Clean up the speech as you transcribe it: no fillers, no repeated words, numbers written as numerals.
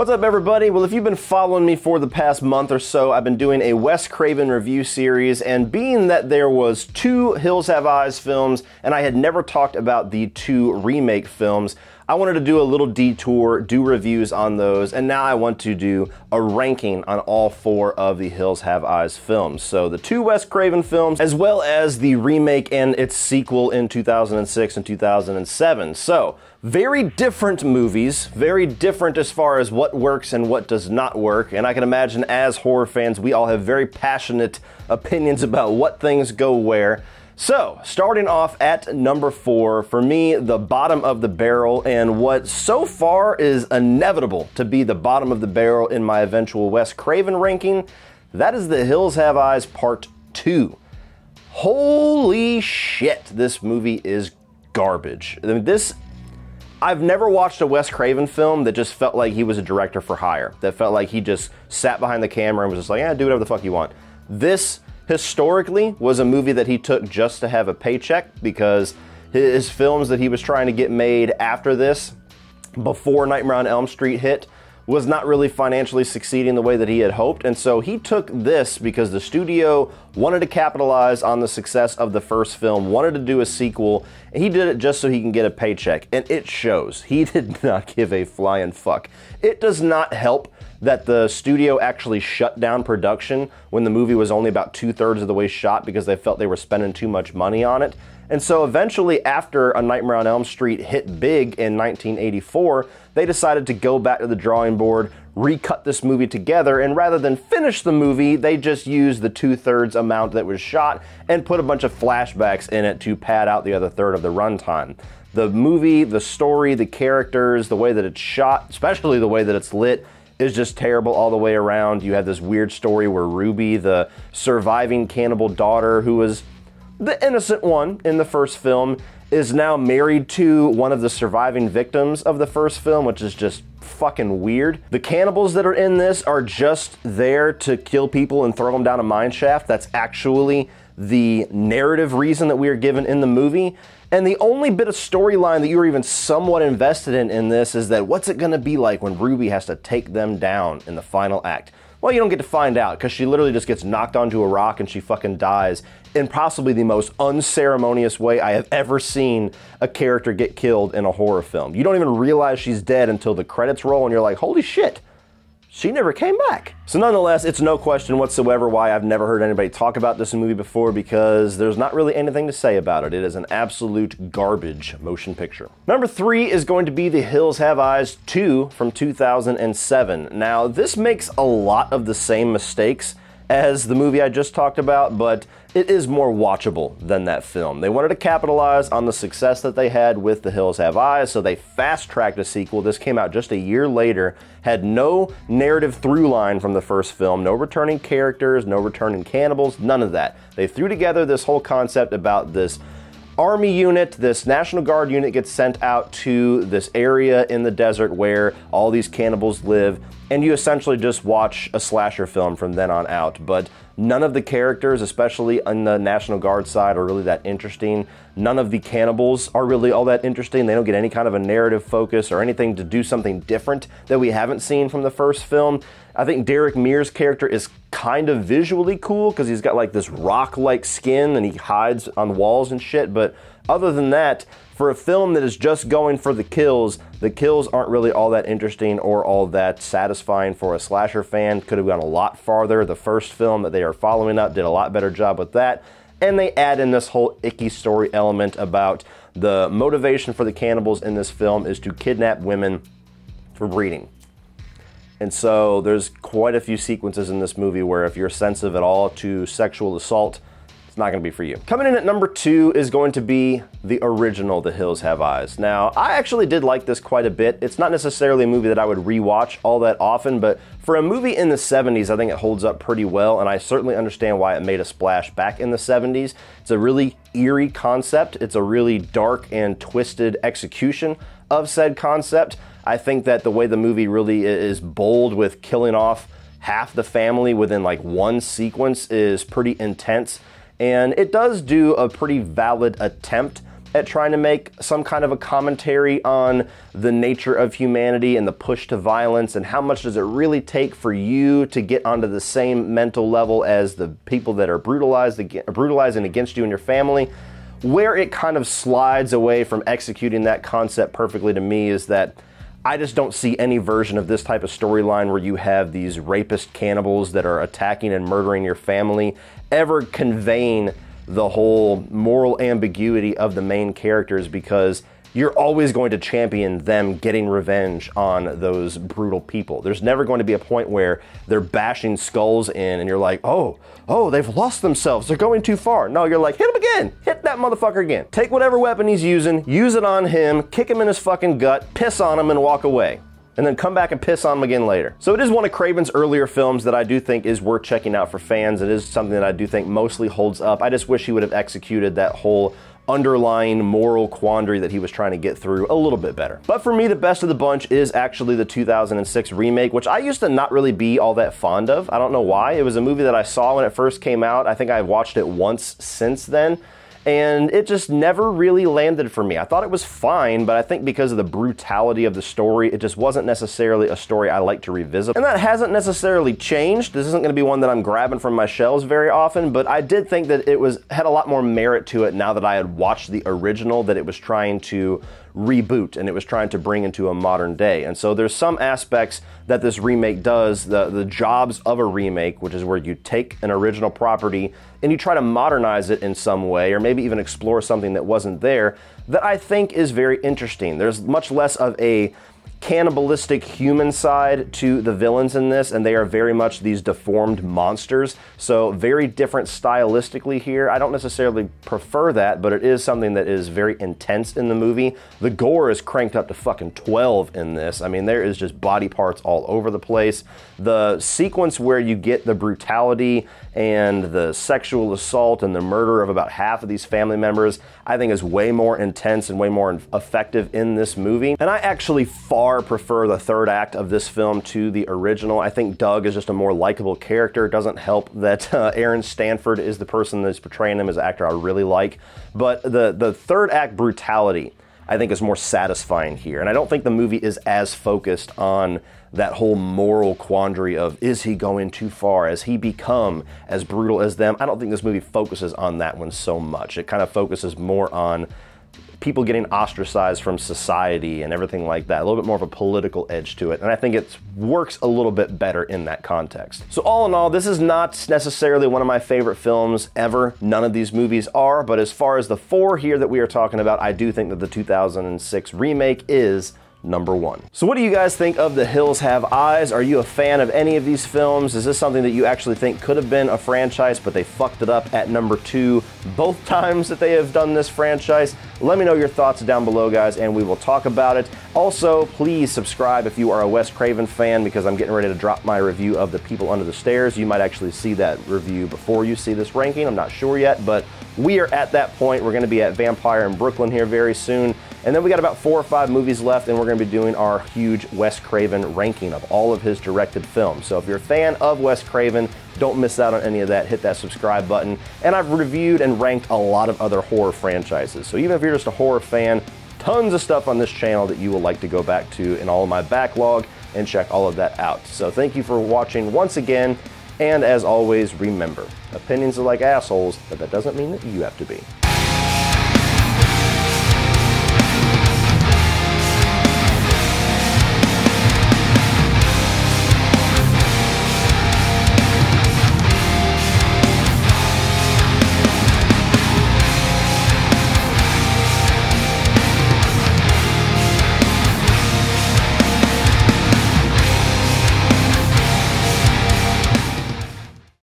What's up, everybody? Well, if you've been following me for the past month or so, I've been doing a Wes Craven review series, and being that there was 2 Hills Have Eyes films, and I had never talked about the 2 remake films, I wanted to do a little detour, do reviews on those, and now I want to do a ranking on all 4 of the Hills Have Eyes films. So the 2 Wes Craven films, as well as the remake and its sequel in 2006 and 2007. So, very different movies, very different as far as what works and what does not work, and I can imagine as horror fans, we all have very passionate opinions about what things go where. So, starting off at number 4, for me, the bottom of the barrel, and what so far is inevitable to be the bottom of the barrel in my eventual Wes Craven ranking, that is The Hills Have Eyes Part 2. Holy shit, this movie is garbage. I mean, I've never watched a Wes Craven film that just felt like he was a director for hire, that felt like he just sat behind the camera and was just like, yeah, do whatever the fuck you want. This historically was a movie that he took just to have a paycheck, because his films that he was trying to get made after this, before Nightmare on Elm Street hit, was not really financially succeeding the way that he had hoped, and so he took this because the studio wanted to capitalize on the success of the first film, wanted to do a sequel, and he did it just so he can get a paycheck, and it shows. He did not give a flying fuck. It does not help that the studio actually shut down production when the movie was only about 2/3 of the way shot because they felt they were spending too much money on it. And so eventually, after A Nightmare on Elm Street hit big in 1984, they decided to go back to the drawing board, recut this movie together, and rather than finish the movie, they just used the 2/3 amount that was shot and put a bunch of flashbacks in it to pad out the other third of the runtime. The movie, the story, the characters, the way that it's shot, especially the way that it's lit, is just terrible all the way around. You have this weird story where Ruby, the surviving cannibal daughter, who was the innocent one in the first film, is now married to one of the surviving victims of the first film, which is just fucking weird. The cannibals that are in this are just there to kill people and throw them down a mine shaft. That's actually the narrative reason that we are given in the movie. And the only bit of storyline that you are even somewhat invested in this is that what's it gonna be like when Ruby has to take them down in the final act? Well, you don't get to find out, because she literally just gets knocked onto a rock and she fucking dies in possibly the most unceremonious way I have ever seen a character get killed in a horror film. You don't even realize she's dead until the credits roll and you're like, holy shit, she never came back. So nonetheless, it's no question whatsoever why I've never heard anybody talk about this movie before, because there's not really anything to say about it. It is an absolute garbage motion picture. Number 3 is going to be The Hills Have Eyes 2 from 2007. Now, this makes a lot of the same mistakes as the movie I just talked about, but it is more watchable than that film. They wanted to capitalize on the success that they had with The Hills Have Eyes, so they fast-tracked a sequel. This came out just a year later, had no narrative through line from the first film, no returning characters, no returning cannibals, none of that. They threw together this whole concept about this Army unit, this National Guard unit gets sent out to this area in the desert where all these cannibals live, and you essentially just watch a slasher film from then on out. But none of the characters, especially on the National Guard side, are really that interesting. None of the cannibals are really all that interesting. They don't get any kind of a narrative focus or anything to do something different that we haven't seen from the first film. I think Derek Mears' character is kind of visually cool because he's got like this rock-like skin and he hides on walls and shit, but other than that, for a film that is just going for the kills aren't really all that interesting or all that satisfying for a slasher fan. Could have gone a lot farther. The first film that they are following up did a lot better job with that. And they add in this whole icky story element about the motivation for the cannibals in this film is to kidnap women for breeding. And so there's quite a few sequences in this movie where if you're sensitive at all to sexual assault, it's not going to be for you. Coming in at number 2 is going to be the original The Hills Have Eyes. Now, I actually did like this quite a bit. It's not necessarily a movie that I would rewatch all that often, but for a movie in the 70s, I think it holds up pretty well, and I certainly understand why it made a splash back in the 70s. It's a really eerie concept. It's a really dark and twisted execution of said concept. I think that the way the movie really is bold with killing off half the family within like one sequence is pretty intense. And it does do a pretty valid attempt at trying to make some kind of a commentary on the nature of humanity and the push to violence, and how much does it really take for you to get onto the same mental level as the people that are brutalizing against you and your family. Where it kind of slides away from executing that concept perfectly to me is that I just don't see any version of this type of storyline where you have these rapist cannibals that are attacking and murdering your family ever conveying the whole moral ambiguity of the main characters, because you're always going to champion them getting revenge on those brutal people. There's never going to be a point where they're bashing skulls in and you're like, oh, they've lost themselves, they're going too far. No, you're like, hit him again, hit that motherfucker again. Take whatever weapon he's using, use it on him, kick him in his fucking gut, piss on him and walk away. And then come back and piss on him again later. So it is one of Craven's earlier films that I do think is worth checking out for fans. It is something that I do think mostly holds up. I just wish he would have executed that whole underlying moral quandary that he was trying to get through a little bit better. But for me, the best of the bunch is actually the 2006 remake, which I used to not really be all that fond of. I don't know why. It was a movie that I saw when it first came out. I think I've watched it once since then, and it just never really landed for me. I thought it was fine, but I think because of the brutality of the story, it just wasn't necessarily a story I like to revisit. And that hasn't necessarily changed. This isn't going to be one that I'm grabbing from my shelves very often, but I did think that it had a lot more merit to it now that I had watched the original that it was trying to reboot and it was trying to bring into a modern day. And so there's some aspects that this remake does, the jobs of a remake, which is where you take an original property and you try to modernize it in some way, or maybe even explore something that wasn't there, that I think is very interesting. There's much less of a cannibalistic human side to the villains in this, and they are very much these deformed monsters. So very different stylistically here. I don't necessarily prefer that, but it is something that is very intense in the movie. The gore is cranked up to fucking 12 in this. I mean, there is just body parts all over the place. The sequence where you get the brutality and the sexual assault and the murder of about half of these family members, I think is way more intense and way more effective in this movie. And I actually far prefer the third act of this film to the original. I think Doug is just a more likable character. It doesn't help that Aaron Stanford is the person that's portraying him as an actor I really like. But the third act brutality, I think, is more satisfying here. And I don't think the movie is as focused on that whole moral quandary of, is he going too far? Has he become as brutal as them? I don't think this movie focuses on that one so much. It kind of focuses more on people getting ostracized from society and everything like that. A little bit more of a political edge to it. And I think it works a little bit better in that context. So all in all, this is not necessarily one of my favorite films ever. None of these movies are. But as far as the four here that we are talking about, I do think that the 2006 remake is number one. So what do you guys think of The Hills Have Eyes? Are you a fan of any of these films? Is this something that you actually think could have been a franchise, but they fucked it up at number two both times that they have done this franchise? Let me know your thoughts down below, guys, and we will talk about it. Also, please subscribe if you are a Wes Craven fan, because I'm getting ready to drop my review of The People Under the Stairs. You might actually see that review before you see this ranking. I'm not sure yet, but we are at that point. We're going to be at Vampire in Brooklyn here very soon. And then we got about 4 or 5 movies left, and we're going to be doing our huge Wes Craven ranking of all of his directed films. So if you're a fan of Wes Craven, don't miss out on any of that. Hit that subscribe button. And I've reviewed and ranked a lot of other horror franchises. So even if you're just a horror fan, tons of stuff on this channel that you will like to go back to in all of my backlog and check all of that out. So thank you for watching once again. And as always, remember, opinions are like assholes, but that doesn't mean that you have to be.